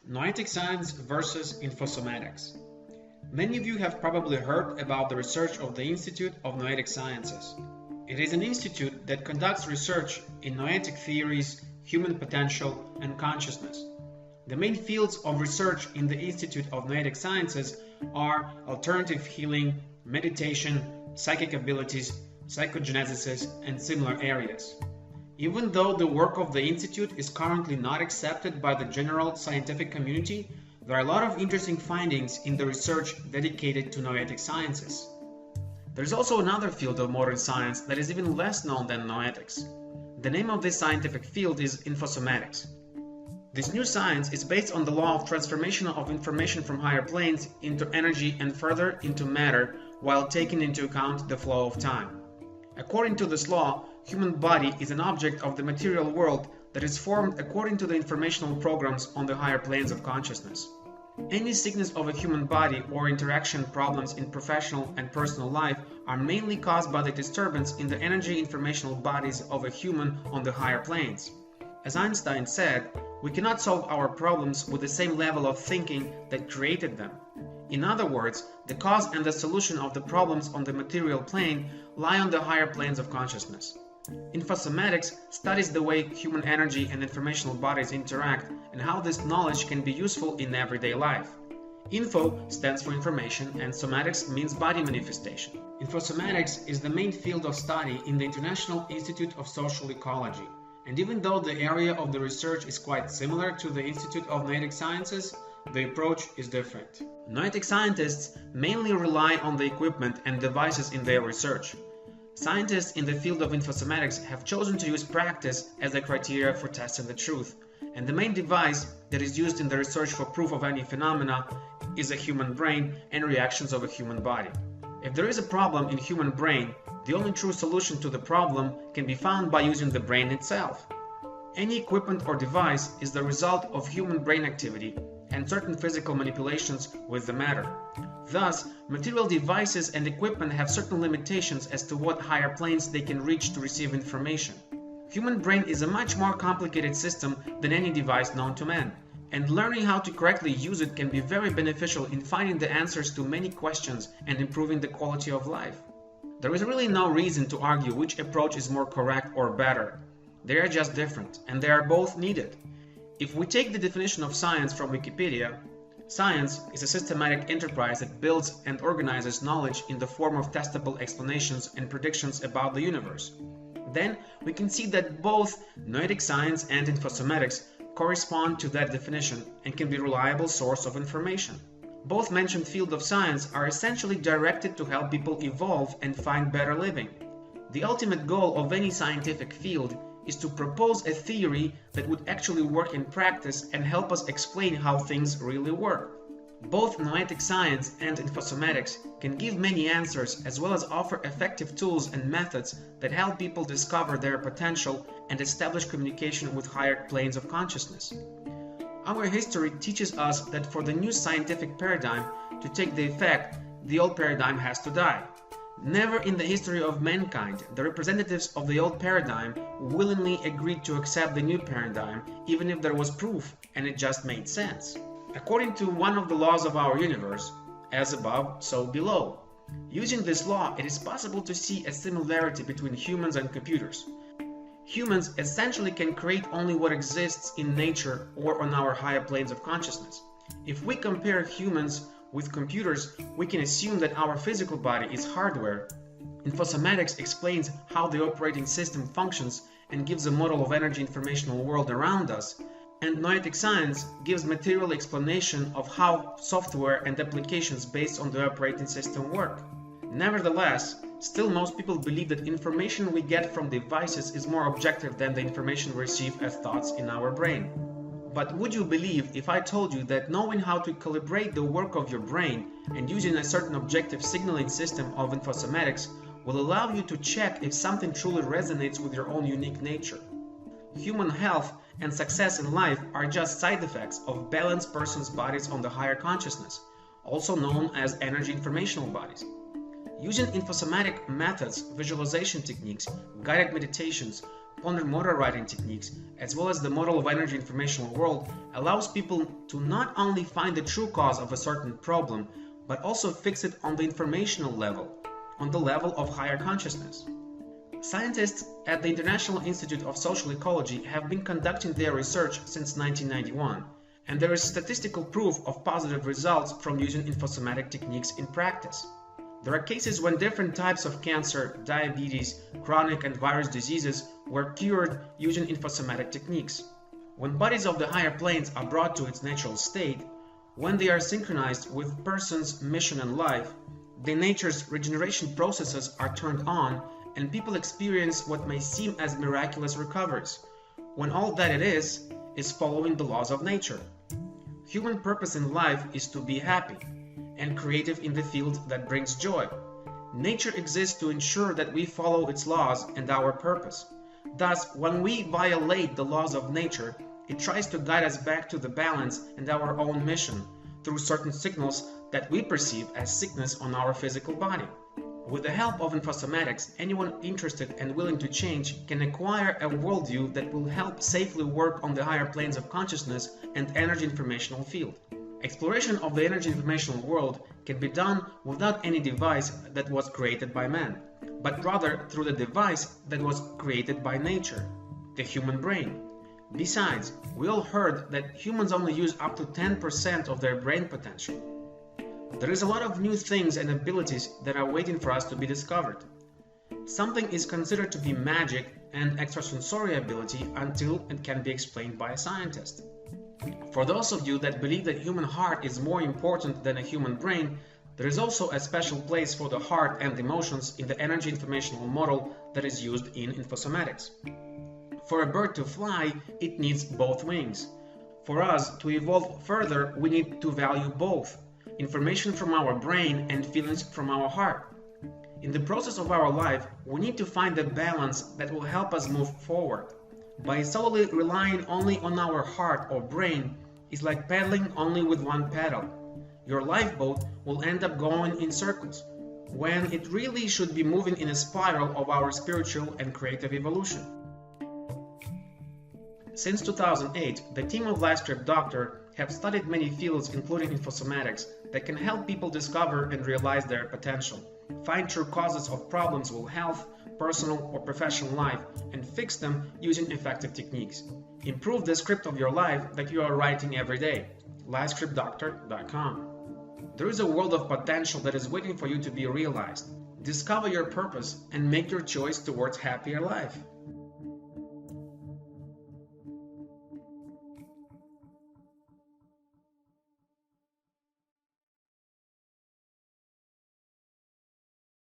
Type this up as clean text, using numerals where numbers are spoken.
Noetic Science versus Infosomatics. Many of you have probably heard about the research of the Institute of Noetic Sciences. It is an institute that conducts research in noetic theories, human potential, and consciousness. The main fields of research in the Institute of Noetic Sciences are alternative healing, meditation, psychic abilities, psychogenesis, and similar areas. Even though the work of the Institute is currently not accepted by the general scientific community, there are a lot of interesting findings in the research dedicated to noetic sciences. There is also another field of modern science that is even less known than noetics. The name of this scientific field is Infosomatics. This new science is based on the law of transformation of information from higher planes into energy and further into matter while taking into account the flow of time. According to this law, human body is an object of the material world that is formed according to the informational programs on the higher planes of consciousness. Any sickness of a human body or interaction problems in professional and personal life are mainly caused by the disturbance in the energy-informational bodies of a human on the higher planes. As Einstein said, we cannot solve our problems with the same level of thinking that created them. In other words, the cause and the solution of the problems on the material plane lie on the higher planes of consciousness. Infosomatics studies the way human energy and informational bodies interact and how this knowledge can be useful in everyday life. Info stands for information and somatics means body manifestation. Infosomatics is the main field of study in the International Institute of Social Ecology. And even though the area of the research is quite similar to the Institute of Noetic Sciences, the approach is different. Noetic scientists mainly rely on the equipment and devices in their research. Scientists in the field of infosomatics have chosen to use practice as a criteria for testing the truth, and the main device that is used in the research for proof of any phenomena is a human brain and reactions of a human body. If there is a problem in human brain, the only true solution to the problem can be found by using the brain itself. Any equipment or device is the result of human brain activity and certain physical manipulations with the matter. Thus, material devices and equipment have certain limitations as to what higher planes they can reach to receive information. Human brain is a much more complicated system than any device known to man, and learning how to correctly use it can be very beneficial in finding the answers to many questions and improving the quality of life. There is really no reason to argue which approach is more correct or better. They are just different, and they are both needed. If we take the definition of science from Wikipedia, science is a systematic enterprise that builds and organizes knowledge in the form of testable explanations and predictions about the universe. Then we can see that both noetic science and infosomatics correspond to that definition and can be a reliable source of information. Both mentioned fields of science are essentially directed to help people evolve and find better living. The ultimate goal of any scientific field is to propose a theory that would actually work in practice and help us explain how things really work. Both noetic science and infosomatics can give many answers as well as offer effective tools and methods that help people discover their potential and establish communication with higher planes of consciousness. Our history teaches us that for the new scientific paradigm to take the effect, the old paradigm has to die. Never in the history of mankind the representatives of the old paradigm willingly agreed to accept the new paradigm, even if there was proof and it just made sense. According to one of the laws of our universe, as above, so below. Using this law, it is possible to see a similarity between humans and computers. Humans essentially can create only what exists in nature or on our higher planes of consciousness. If we compare humans with computers, we can assume that our physical body is hardware. Infosomatics explains how the operating system functions and gives a model of energy-informational world around us, and noetic science gives material explanation of how software and applications based on the operating system work. Nevertheless, still most people believe that information we get from devices is more objective than the information we receive as thoughts in our brain. But would you believe if I told you that knowing how to calibrate the work of your brain and using a certain objective signaling system of infosomatics will allow you to check if something truly resonates with your own unique nature? Human health and success in life are just side effects of balanced persons' bodies on the higher consciousness, also known as energy-informational bodies. Using infosomatic methods, visualization techniques, guided meditations, ponder motor writing techniques, as well as the model of energy-informational world, allows people to not only find the true cause of a certain problem, but also fix it on the informational level, on the level of higher consciousness. Scientists at the International Institute of Social Ecology have been conducting their research since 1991, and there is statistical proof of positive results from using infosomatic techniques in practice. There are cases when different types of cancer, diabetes, chronic and virus diseases were cured using infosomatic techniques. When bodies of the higher planes are brought to its natural state, when they are synchronized with person's mission in life, the nature's regeneration processes are turned on and people experience what may seem as miraculous recoveries, when all that it is following the laws of nature. Human purpose in life is to be happy and creative in the field that brings joy. Nature exists to ensure that we follow its laws and our purpose. Thus, when we violate the laws of nature, it tries to guide us back to the balance and our own mission through certain signals that we perceive as sickness on our physical body. With the help of Infosomatics, anyone interested and willing to change can acquire a worldview that will help safely work on the higher planes of consciousness and energy-informational field. Exploration of the energy-informational world can be done without any device that was created by man, but rather through the device that was created by nature, the human brain. Besides, we all heard that humans only use up to 10% of their brain potential. There is a lot of new things and abilities that are waiting for us to be discovered. Something is considered to be magic and extrasensory ability until it can be explained by a scientist. For those of you that believe that human heart is more important than a human brain, there is also a special place for the heart and emotions in the energy-informational model that is used in Infosomatics. For a bird to fly, it needs both wings. For us to evolve further, we need to value both. Information from our brain and feelings from our heart. In the process of our life, we need to find a balance that will help us move forward. By solely relying only on our heart or brain is like paddling only with one paddle. Your lifeboat will end up going in circles, when it really should be moving in a spiral of our spiritual and creative evolution. Since 2008, the team of Lifestrip Doctor have studied many fields including infosomatics that can help people discover and realize their potential, find true causes of problems with health, personal or professional life, and fix them using effective techniques. Improve the script of your life that you are writing every day. LifeScriptDoctor.com. There is a world of potential that is waiting for you to be realized. Discover your purpose and make your choice towards happier life.